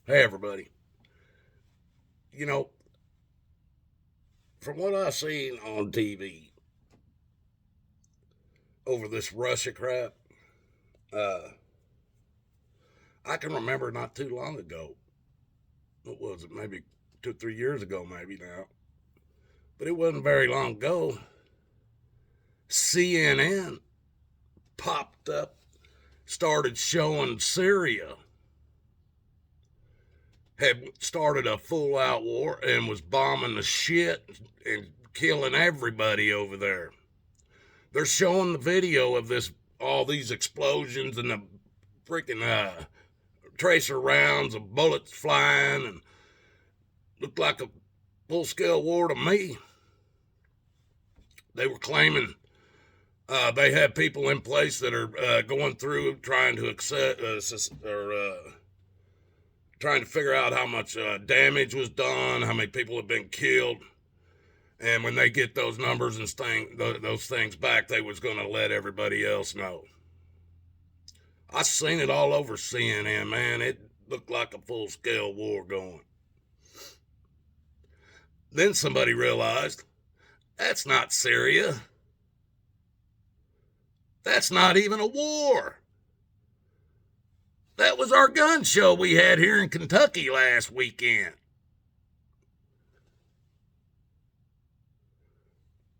Hey, everybody. You know, from what I've seen on TV over this Russia crap, uh, I can remember not too long ago. What was it? Maybe 2 or 3 years ago, maybe now. But it wasn't very long ago. CNN popped up, started showing Syria had started a full out war and was bombing the shit and killing everybody over there. They're showing the video of all these explosions and the freaking tracer rounds of bullets flying, and looked like a full scale war to me. They were claiming they have people in place that are going through trying to accept trying to figure out how much damage was done, how many people have been killed, and when they get those numbers and those things back, they was going to let everybody else know. I seen it all over CNN, man. It looked like a full scale war going. Then somebody realized that's not Syria. That's not even a war. That was our gun show we had here in Kentucky last weekend.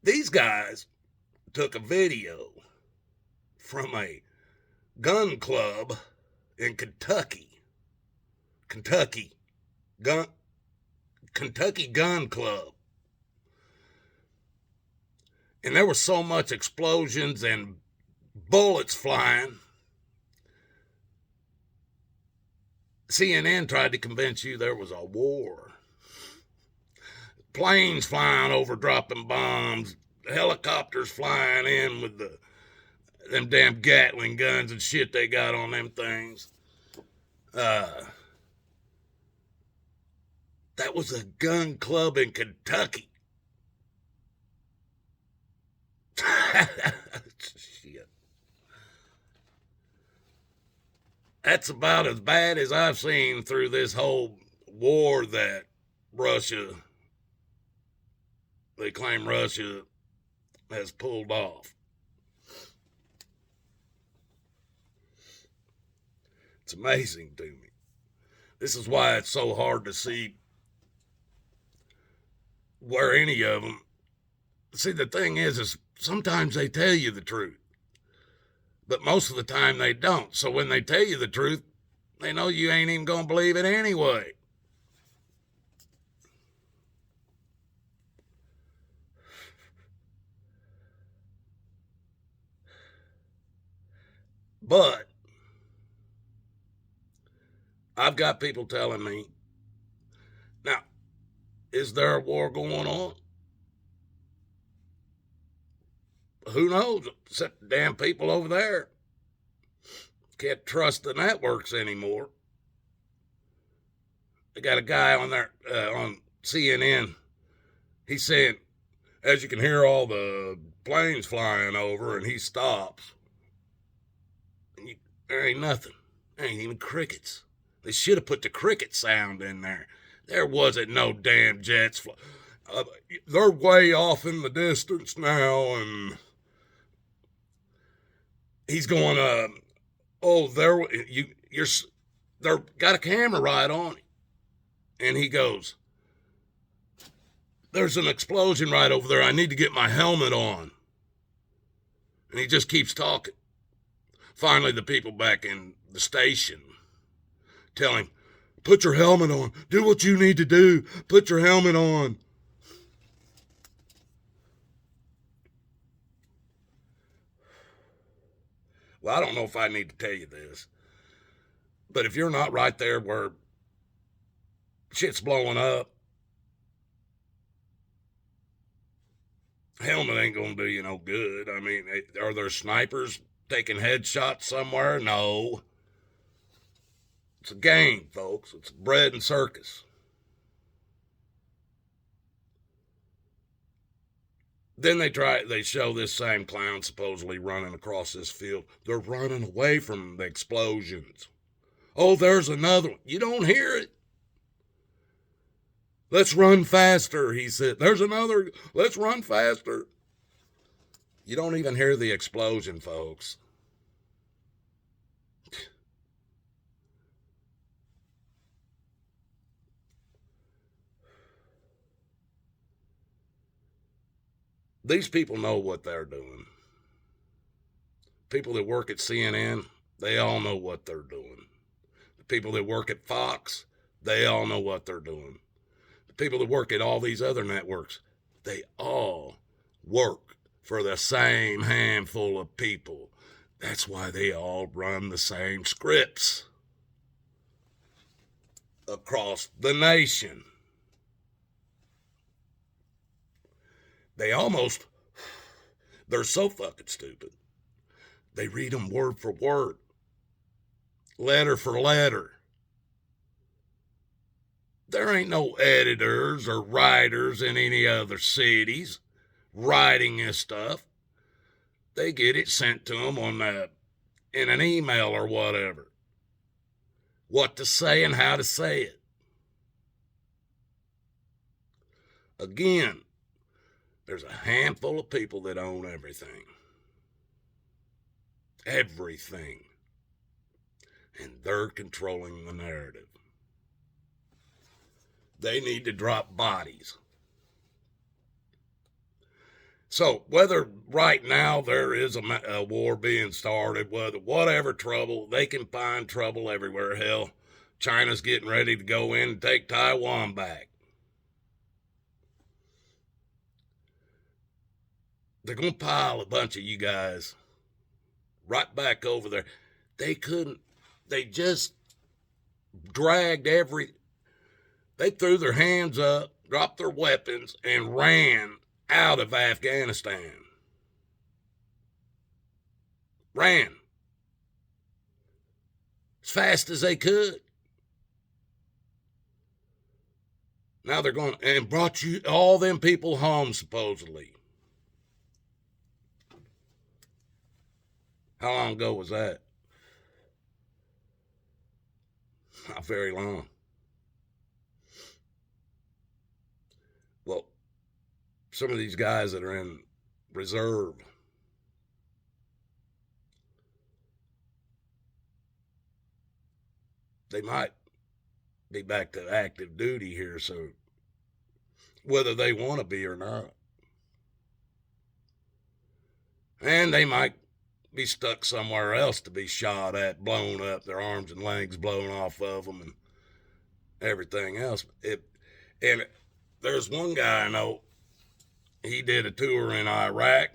These guys took a video from a gun club in Kentucky. Gun Kentucky Gun Club. And there was so much explosions and bullets flying. CNN tried to convince you there was a war. Planes flying over dropping bombs, helicopters flying in with them damn Gatling guns and shit they got on them things. That was a gun club in Kentucky. Shit. That's about as bad as I've seen through this whole war that they claim Russia has pulled off. It's amazing to me. This is why it's so hard to see where any of them. See, the thing is sometimes they tell you the truth, but most of the time they don't. So when they tell you the truth, they know you ain't even going to believe it anyway. But I've got people telling me, now, is there a war going on? Who knows? Except the damn people over there. Can't trust the networks anymore. They got a guy on there on CNN. He's saying, as you can hear all the planes flying over, and he stops. And there ain't nothing. There ain't even crickets. They should have put the cricket sound in there. There wasn't no damn jets. They're way off in the distance now, and he's going, oh, they're got a camera right on it. And he goes, there's an explosion right over there. I need to get my helmet on. And he just keeps talking. Finally, the people back in the station tell him, put your helmet on. Do what you need to do. Put your helmet on. Well, I don't know if I need to tell you this, but if you're not right there where shit's blowing up, helmet ain't gonna do you no good. I mean, are there snipers taking headshots somewhere? No. It's a game, folks. It's bread and circus. Then they show this same clown supposedly running across this field. They're running away from the explosions. Oh, there's another one. You don't hear it. Let's run faster, he said. There's another. Let's run faster. You don't even hear the explosion, folks. These people know what they're doing. People that work at CNN, they all know what they're doing. The people that work at Fox, they all know what they're doing. The people that work at all these other networks, they all work for the same handful of people. That's why they all run the same scripts across the nation. They're so fucking stupid. They read them word for word, letter for letter. There ain't no editors or writers in any other cities writing this stuff. They get it sent to them in an email or whatever. What to say and how to say it. Again, there's a handful of people that own everything. Everything. And they're controlling the narrative. They need to drop bodies. So whether right now there is a war being started, whatever trouble, they can find trouble everywhere. Hell, China's getting ready to go in and take Taiwan back. They're going to pile a bunch of you guys right back over there. They just dragged they threw their hands up, dropped their weapons, and ran out of Afghanistan. Ran. As fast as they could. Now they're going and brought all them people home, supposedly. How long ago was that? Not very long. Well, some of these guys that are in reserve, they might be back to active duty here soon, whether they want to be or not. And they might be stuck somewhere else to be shot at, blown up, their arms and legs blown off of them, and everything else. And there's one guy I know, he did a tour in Iraq.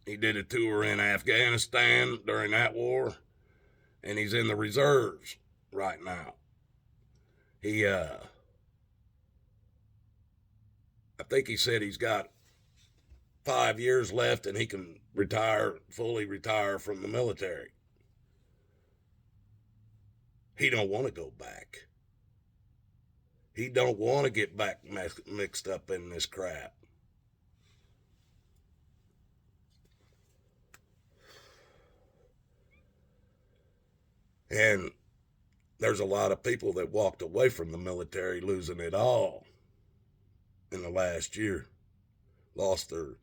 He did a tour in Afghanistan during that war, and he's in the reserves right now. I think he said he's got 5 years left and he can fully retire from the military. He don't want to go back. He don't want to get back mixed up in this crap. And there's a lot of people that walked away from the military losing it all in the last year. Lost the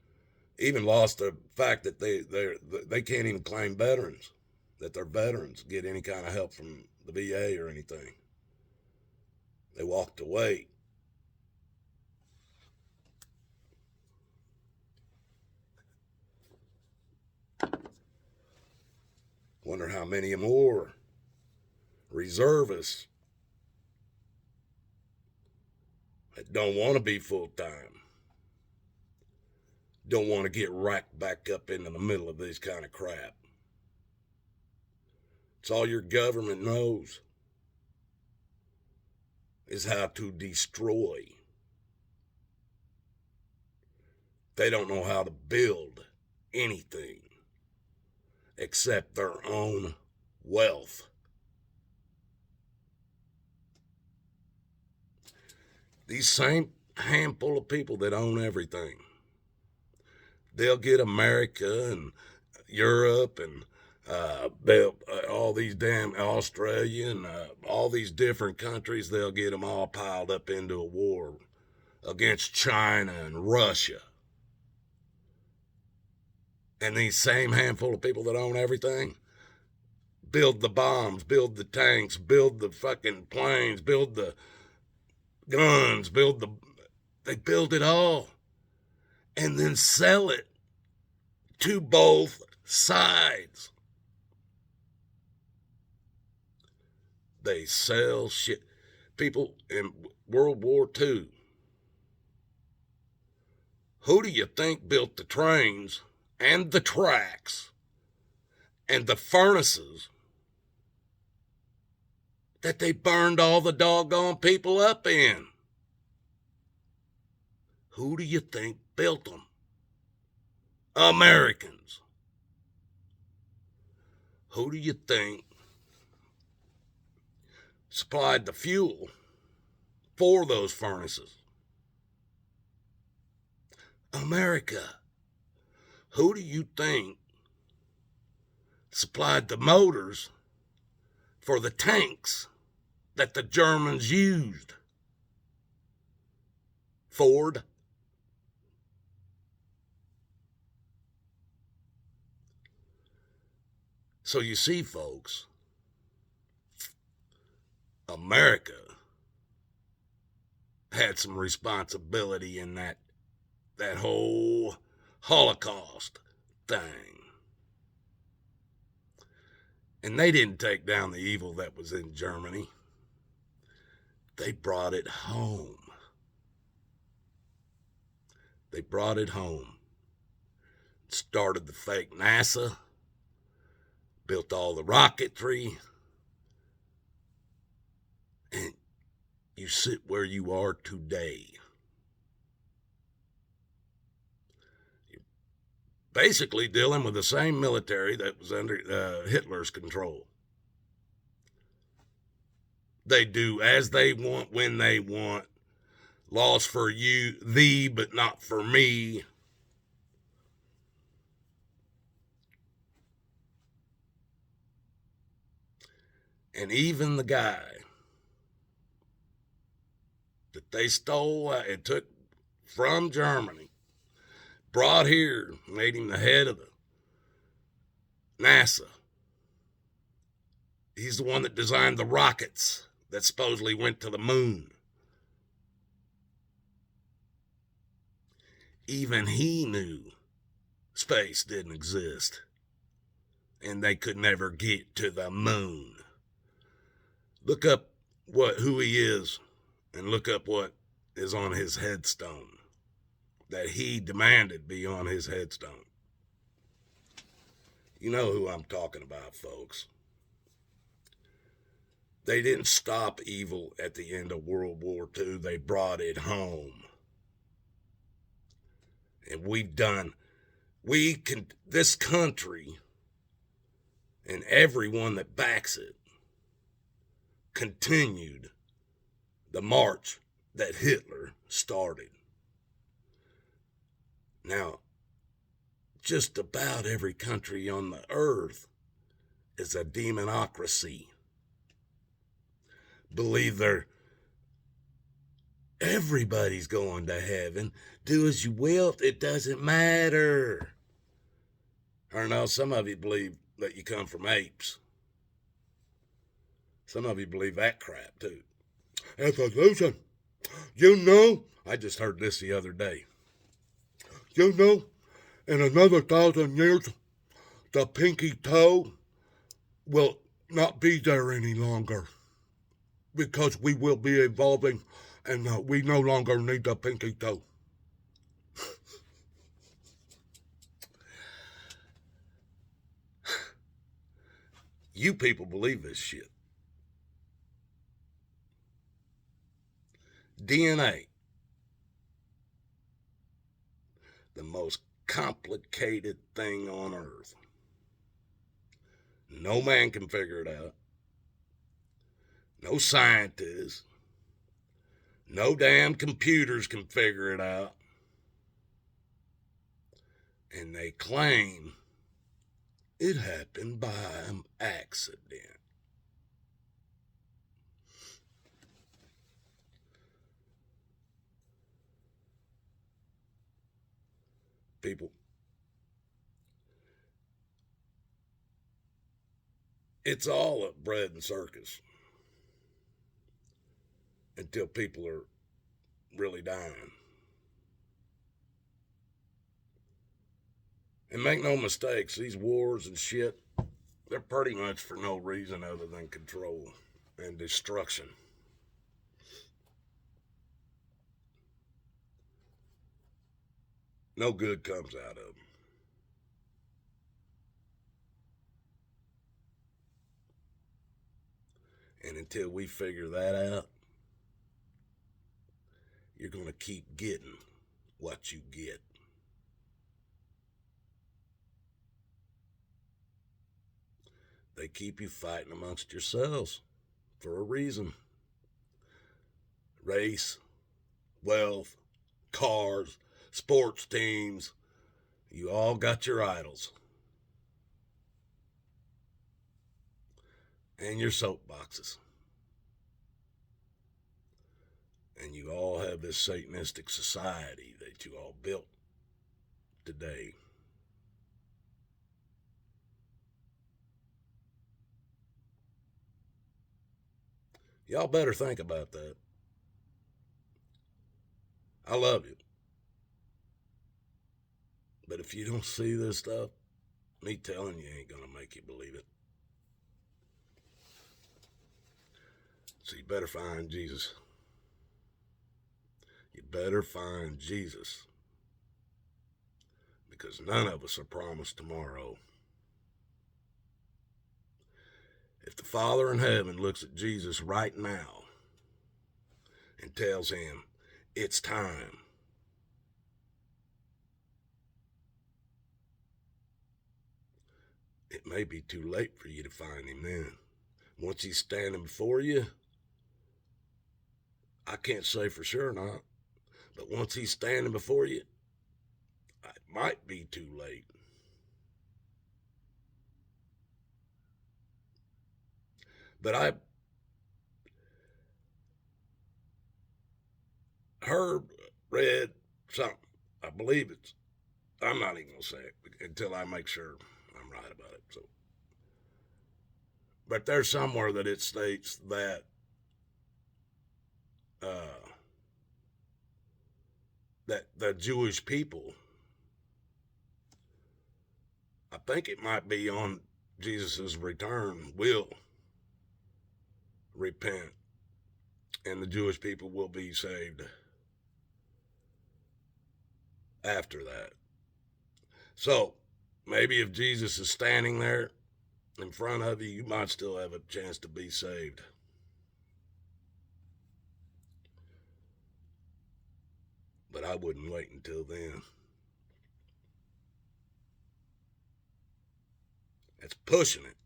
fact that they can't even claim veterans, that their veterans get any kind of help from the VA or anything. They walked away. Wonder how many more reservists that don't want to be full-time, don't want to get racked back up into the middle of this kind of crap. It's all your government knows is how to destroy. They don't know how to build anything except their own wealth. These same handful of people that own everything, they'll get America and Europe and Built all these damn Australia and all these different countries. They'll get them all piled up into a war against China and Russia. And these same handful of people that own everything build the bombs, build the tanks, build the fucking planes, build the guns, they build it all and then sell it to both sides. They sell shit. People in World War II, who do you think built the trains and the tracks and the furnaces that they burned all the doggone people up in? Who do you think built them? Americans. Who do you think supplied the fuel for those furnaces? America. Who do you think supplied the motors for the tanks that the Germans used? Ford. So you see, folks, America had some responsibility in that whole Holocaust thing. And they didn't take down the evil that was in Germany. They brought it home. They brought it home. Started the fake NASA, built all the rocketry, and you sit where you are today. You're basically dealing with the same military that was under Hitler's control. They do as they want, when they want. Laws for you, thee, but not for me. And even the guy that they stole and took from Germany, brought here, made him the head of the NASA. He's the one that designed the rockets that supposedly went to the moon. Even he knew space didn't exist and they could never get to the moon. Look up who he is and look up what is on his headstone that he demanded be on his headstone. You know who I'm talking about, folks. They didn't stop evil at the end of World War II. They brought it home. And this country and everyone that backs it continued the march that Hitler started. Now, just about every country on the earth is a demonocracy. Believe everybody's going to heaven. Do as you will. It doesn't matter. Or no, some of you believe that you come from apes. Some of you believe that crap too. Evolution. You know, I just heard this the other day. You know, in another 1,000 years, the pinky toe will not be there any longer because we will be evolving and we no longer need the pinky toe. You people believe this shit. DNA. The most complicated thing on earth. No man can figure it out. No scientists. No damn computers can figure it out. And they claim It happened by accident. People, it's all a bread and circus until people are really dying. And make no mistakes, these wars and shit, they're pretty much for no reason other than control and destruction. No good comes out of them. And until we figure that out, you're going to keep getting what you get. They keep you fighting amongst yourselves for a reason. Race, wealth, cars, sports teams, you all got your idols. And your soapboxes. And you all have this Satanistic society that you all built today. Y'all better think about that. I love you. But if you don't see this stuff, me telling you ain't going to make you believe it. So you better find Jesus. You better find Jesus. Because none of us are promised tomorrow. If the Father in heaven looks at Jesus right now and tells him, it's time, it may be too late for you to find him then. Once he's standing before you, I can't say for sure not, but once he's standing before you, it might be too late. But I heard, read something, I believe it's, I'm not even going to say it until I make sure I'm right about it. So, but there's somewhere that it states that that the Jewish people, I think it might be on Jesus' return, will repent, and the Jewish people will be saved after that. So maybe if Jesus is standing there in front of you, you might still have a chance to be saved. But I wouldn't wait until then. That's pushing it.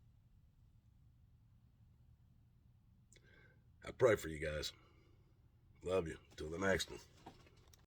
I pray for you guys. Love you. Till the next one.